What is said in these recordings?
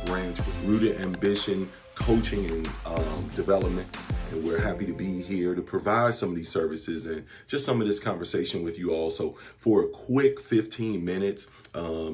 branch with Rooted Ambition Coaching and Development. And we're happy to be here to provide some of these services and just some of this conversation with you all. So for a quick 15 minutes,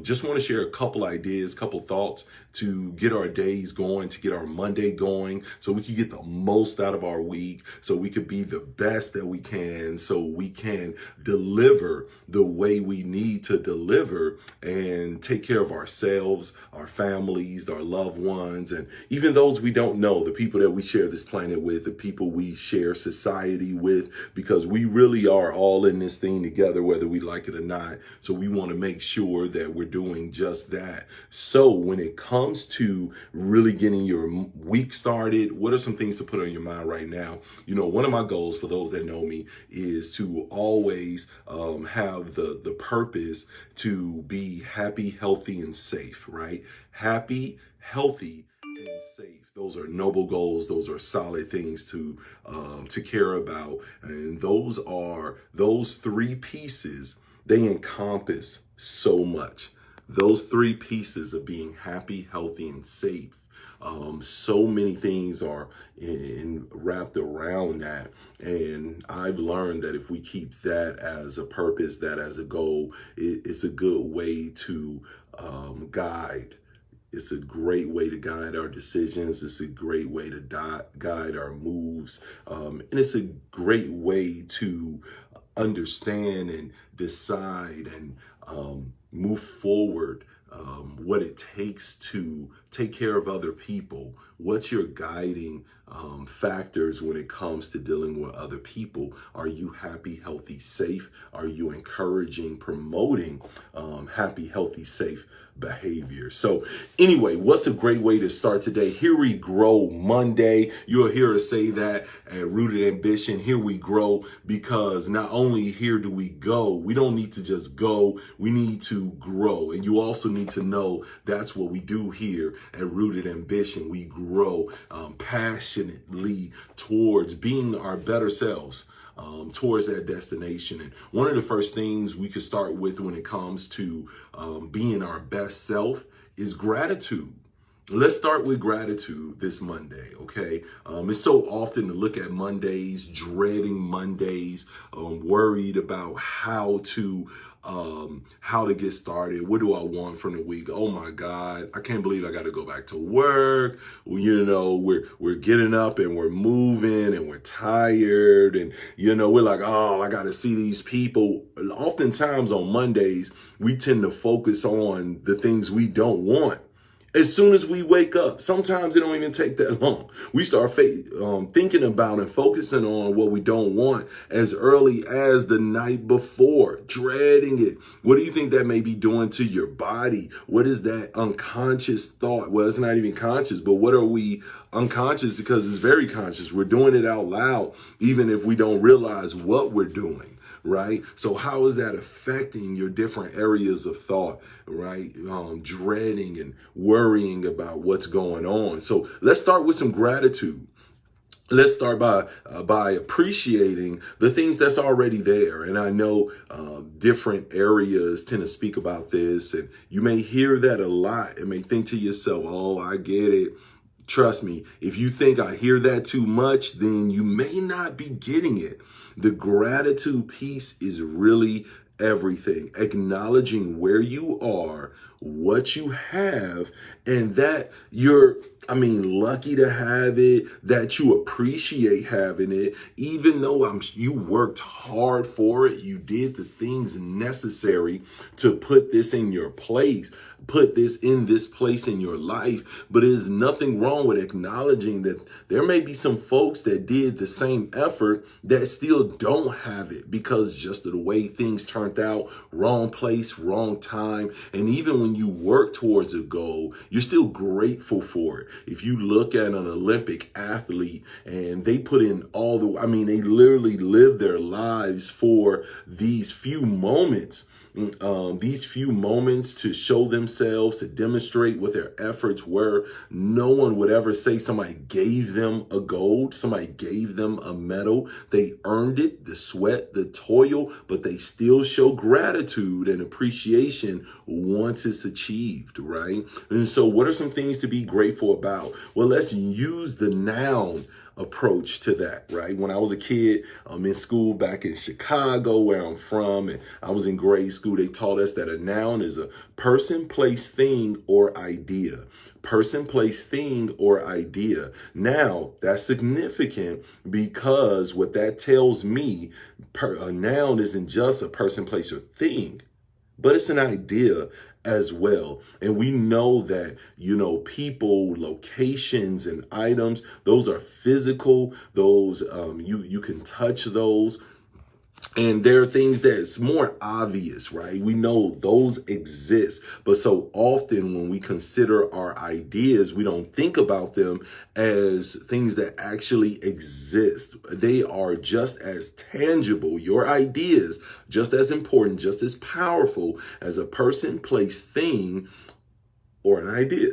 just want to share a couple ideas, couple thoughts to get our days going, to get our Monday going, so we can get the most out of our week, so we could be the best that we can, so we can deliver the way we need to deliver and take care of ourselves, our families, our loved ones, and even those we don't know, the people that we share this planet with, the people we share society with, because we really are all in this thing together, whether we like it or not. So we want to make sure that we're doing just that. So when it comes to really getting your week started, what are some things to put on your mind right now? You know, one of my goals for those that know me is to always have the purpose to be happy, healthy, and safe, right? Happy, healthy, and safe. Those are noble goals. Those are solid things to care about. And those three pieces, they encompass so much. Those three pieces of being happy, healthy, and safe. So many things are wrapped around that. And I've learned that if we keep that as a purpose, that as a goal, it's a good way to guide. It's a great way to guide our decisions. It's a great way to guide our moves. And it's a great way to understand and decide and move forward, what it takes to take care of other people. What's your guiding factors when it comes to dealing with other people? Are you happy, healthy, safe? Are you encouraging, promoting happy, healthy, safe behavior? So anyway, what's a great way to start today? Here we grow Monday. You'll hear us say that at Rooted Ambition. Here we grow, because not only here do we go, we don't need to just go, we need to grow. And you also need to know that's what we do here at Rooted Ambition. We grow passionately towards being our better selves, towards that destination. And one of the first things we could start with when it comes to being our best self is gratitude. Let's start with gratitude this Monday, okay? It's so often to look at Mondays, dreading Mondays, worried about how to get started. What do I want from the week? Oh my God, I can't believe I got to go back to work. Well, you know, we're getting up and we're moving and we're tired, and you know, we're like, oh, I got to see these people. Oftentimes on Mondays, we tend to focus on the things we don't want. As soon as we wake up, sometimes it don't even take that long. We start thinking about and focusing on what we don't want as early as the night before, dreading it. What do you think that may be doing to your body? What is that unconscious thought? Well, it's not even conscious, but what are we unconscious? Because it's very conscious. We're doing it out loud, even if we don't realize what we're doing. Right? So how is that affecting your different areas of thought, right? Dreading and worrying about what's going on. So let's start with some gratitude. Let's start by appreciating the things that's already there. And I know different areas tend to speak about this, and you may hear that a lot and may think to yourself, oh, I get it. Trust me, if you think I hear that too much, then you may not be getting it. The gratitude piece is really everything. Acknowledging where you are, what you have, and that you're lucky to have it, that you appreciate having it, even though you worked hard for it. You did the things necessary to put this in your place, put this in this place in your life. But there's nothing wrong with acknowledging that there may be some folks that did the same effort that still don't have it because just of the way things turned out, wrong place, wrong time. And even when you work towards a goal, you're still grateful for it. If you look at an Olympic athlete and they put in they literally live their lives for these few moments. these few moments to show themselves, to demonstrate what their efforts were. No one would ever say somebody gave them a gold, somebody gave them a medal. They earned it, the sweat, the toil, but they still show gratitude and appreciation once it's achieved, right? And so what are some things to be grateful about? Well, let's use the noun approach to that, right? When I was a kid, in school back in Chicago, where I'm from, and I was in grade school, they taught us that a noun is a person, place, thing, or idea. Person, place, thing, or idea. Now, that's significant because what that tells me, a noun isn't just a person, place, or thing, but it's an idea as well. And we know that, people, locations, and items, those are physical. Those, you can touch those. And there are things that's more obvious, right? We know those exist. But so often when we consider our ideas, we don't think about them as things that actually exist. They are just as tangible. Your ideas, just as important, just as powerful as a person, place, thing, or an idea.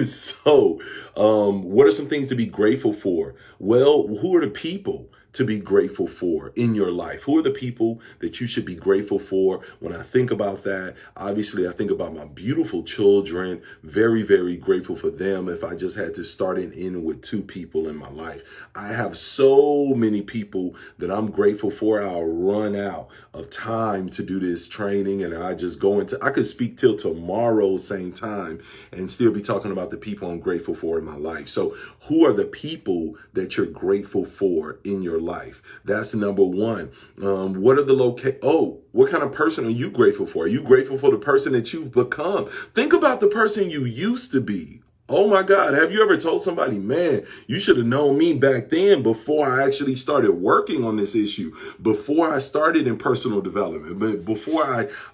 So, what are some things to be grateful for? Well, who are the people to be grateful for in your life? Who are the people that you should be grateful for? When I think about that, obviously I think about my beautiful children, very, very grateful for them. If I just had to start and end with two people in my life, I have so many people that I'm grateful for. I'll run out of time to do this training, and I just I could speak till tomorrow, same time, and still be talking about the people I'm grateful for in my life. So who are the people that you're grateful for in your life? That's number one. What are the what kind of person are you grateful for? Are you grateful for the person that you've become? Think about the person you used to be. Oh my God, have you ever told somebody, man, you should have known me back then before I actually started working on this issue, before I started in personal development, but before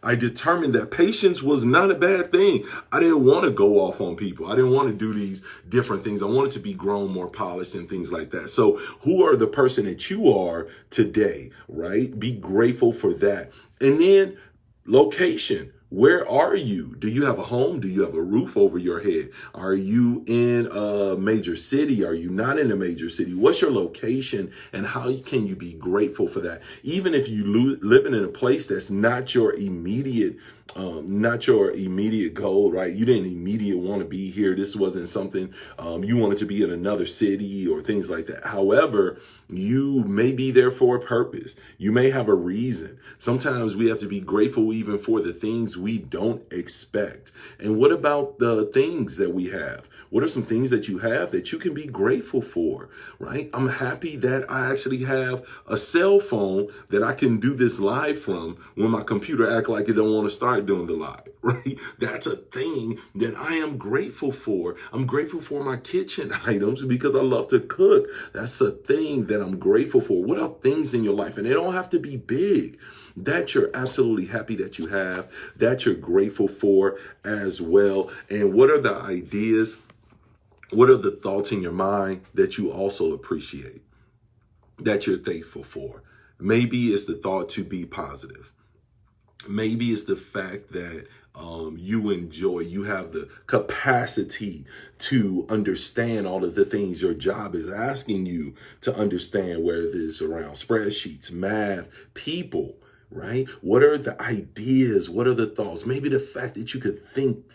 I determined that patience was not a bad thing. I didn't want to go off on people. I didn't want to do these different things. I wanted to be grown, more polished, and things like that. So who are the person that you are today, right? Be grateful for that. And then location. Where are you? Do you have a home? Do you have a roof over your head? Are you in a major city? Are you not in a major city? What's your location, and how can you be grateful for that? Even if you living in a place that's not your immediate goal, right? You didn't immediately want to be here. This wasn't something you wanted to be in another city or things like that. However, you may be there for a purpose. You may have a reason. Sometimes we have to be grateful even for the things we don't expect. And what about the things that we have? What are some things that you have that you can be grateful for, right? I'm happy that I actually have a cell phone that I can do this live from when my computer act like it don't want to start doing the live, right? That's a thing that I am grateful for. I'm grateful for my kitchen items because I love to cook. That's a thing that I'm grateful for. What are things in your life? And they don't have to be big, that you're absolutely happy that you have, that you're grateful for as well. And what are the ideas? What are the thoughts in your mind that you also appreciate, that you're thankful for? Maybe it's the thought to be positive. Maybe it's the fact that you have the capacity to understand all of the things your job is asking you to understand, whether it's around spreadsheets, math, people, right? What are the ideas? What are the thoughts? Maybe the fact that you could think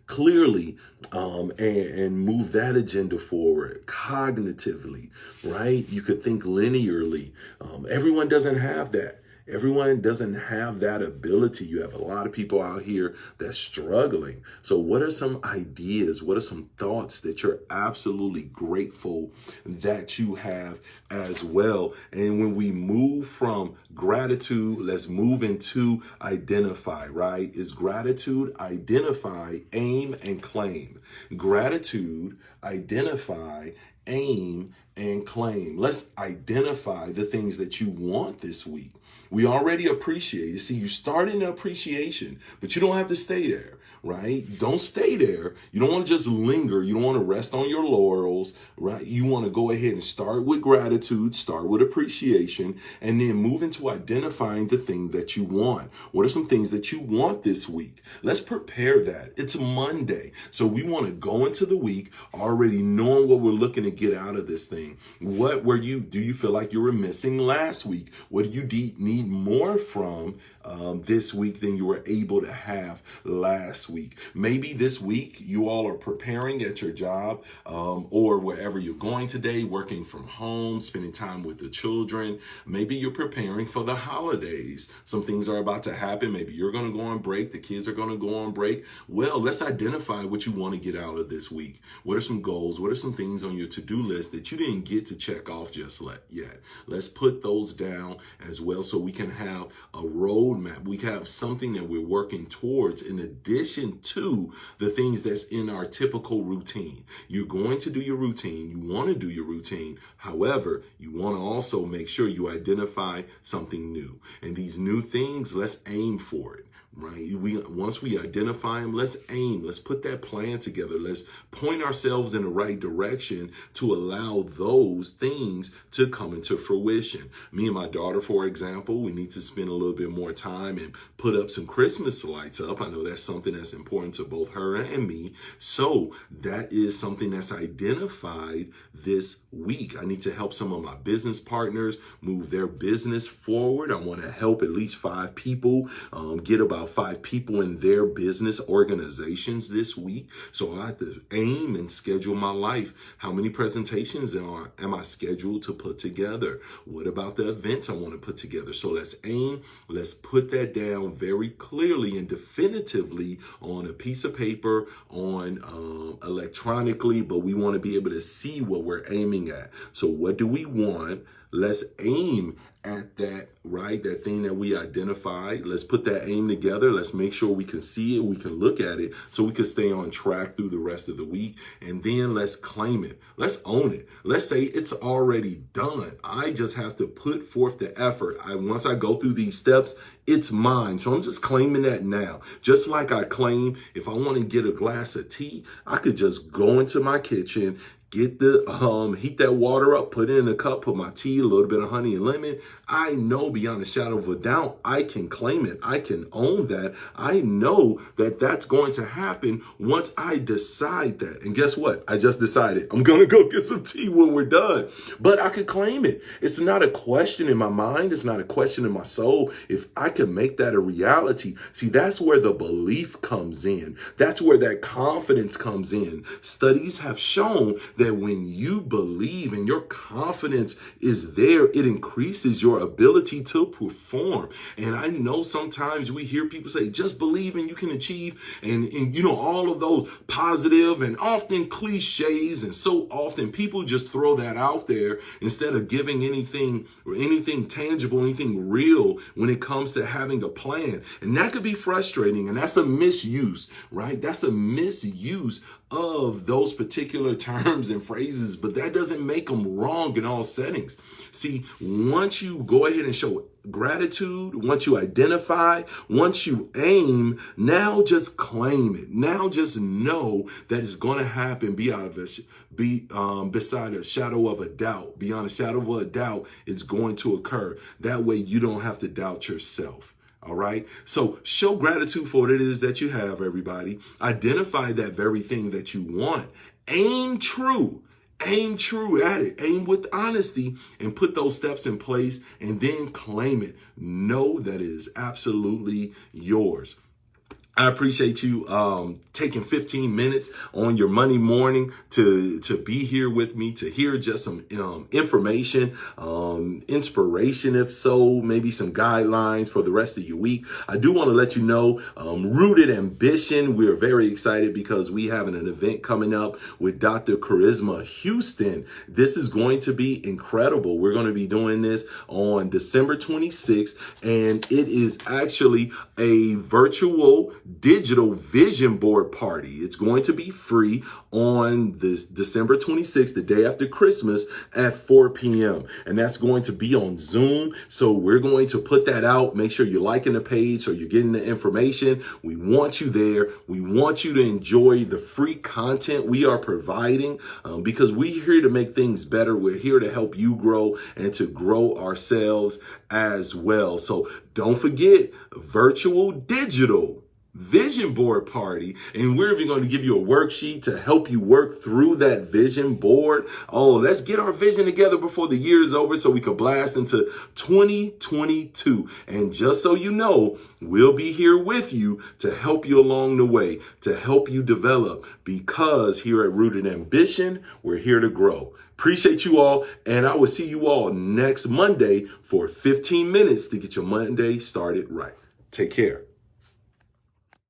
clearly and move that agenda forward cognitively, right? You could think linearly. Everyone doesn't have that. Everyone doesn't have that ability. You have a lot of people out here that's struggling. So what are some ideas? What are some thoughts that you're absolutely grateful that you have as well? And when we move from gratitude, let's move into identify, right? Is gratitude, identify, aim, and claim. Gratitude, identify, aim, and claim. Let's identify the things that you want this week. We already appreciate it. See, you start in appreciation, but you don't have to stay there, right? Don't stay there. You don't want to just linger. You don't want to rest on your laurels, right? You want to go ahead and start with gratitude, start with appreciation, and then move into identifying the thing that you want. What are some things that you want this week? Let's prepare that. It's Monday. So we want to go into the week already knowing what we're looking to get out of this thing. Do you feel like you were missing last week? What do you need more from this week than you were able to have last week? Maybe this week you all are preparing at your job or wherever you're going today, working from home, spending time with the children. Maybe you're preparing for the holidays. Some things are about to happen. Maybe you're going to go on break. The kids are going to go on break. Well, let's identify what you want to get out of this week. What are some goals? What are some things on your to-do list that you didn't get to check off just yet? Let's put those down as well so we can have a roadmap. We can have something that we're working towards in addition to the things that's in our typical routine. You're going to do your routine. You want to do your routine. However, you want to also make sure you identify something new. And these new things, let's aim for it. Right? Once we identify them, let's aim. Let's put that plan together. Let's point ourselves in the right direction to allow those things to come into fruition. Me and my daughter, for example, we need to spend a little bit more time and put up some Christmas lights up. I know that's something that's important to both her and me. So that is something that's identified this week. I need to help some of my business partners move their business forward. I want to help at least 5 people get about 5 people in their business organizations this week. So I have to aim and schedule my life. How many presentations am I scheduled to put together? What about the events I want to put together? So let's aim. Let's put that down very clearly and definitively on a piece of paper, on electronically, but we want to be able to see what we're aiming at. So what do we want? Let's aim at that, right? That thing that we identified. Let's put that aim together. Let's make sure we can see it, we can look at it, so we can stay on track through the rest of the week. And then let's claim it. Let's own it. Let's say it's already done. I just have to put forth the effort. Once I go through these steps, it's mine. So I'm just claiming that now. Just like I claim if I want to get a glass of tea, I could just go into my kitchen, get the heat that water up, put it in a cup, put my tea, a little bit of honey and lemon. I know beyond a shadow of a doubt, I can claim it. I can own that. I know that that's going to happen once I decide that. And guess what? I just decided I'm going to go get some tea when we're done. But I could claim it. It's not a question in my mind. It's not a question in my soul. If I can make that a reality, see, that's where the belief comes in. That's where that confidence comes in. Studies have shown that when you believe and your confidence is there, it increases your ability to perform. And I know sometimes we hear people say, just believe and you can achieve. And you know, all of those positive and often cliches. And so often people just throw that out there instead of giving anything or anything tangible, anything real when it comes to having a plan. And that could be frustrating. And that's a misuse, right? That's a misuse of those particular terms and phrases, but that doesn't make them wrong in all settings. See, once you go ahead and show gratitude, once you identify, once you aim, now just claim it. Now just know that it's going to happen beside a shadow of a doubt. Beyond a shadow of a doubt, it's going to occur. That way you don't have to doubt yourself. All right. So show gratitude for what it is that you have, everybody. Identify that very thing that you want. Aim true. Aim true at it. Aim with honesty and put those steps in place and then claim it. Know that it is absolutely yours. I appreciate you taking 15 minutes on your Monday morning to be here with me, to hear just some information, inspiration, if so, maybe some guidelines for the rest of your week. I do want to let you know, Rooted Ambition, we're very excited because we have an event coming up with Dr. Charisma Houston. This is going to be incredible. We're going to be doing this on December 26th, and it is actually a virtual digital vision board party. It's going to be free on this December 26th, the day after Christmas at 4 p.m. And that's going to be on Zoom. So we're going to put that out. Make sure you're liking the page so you're getting the information. We want you there. We want you to enjoy the free content we are providing because we're here to make things better. We're here to help you grow and to grow ourselves as well. So don't forget, virtual digital vision board party, and we're even going to give you a worksheet to help you work through that vision board. Oh, let's get our vision together before the year is over so we can blast into 2022. And just so you know, we'll be here with you to help you along the way, to help you develop, because here at Rooted Ambition, we're here to grow. Appreciate you all, and I will see you all next Monday for 15 minutes to get your Monday started right. Take care.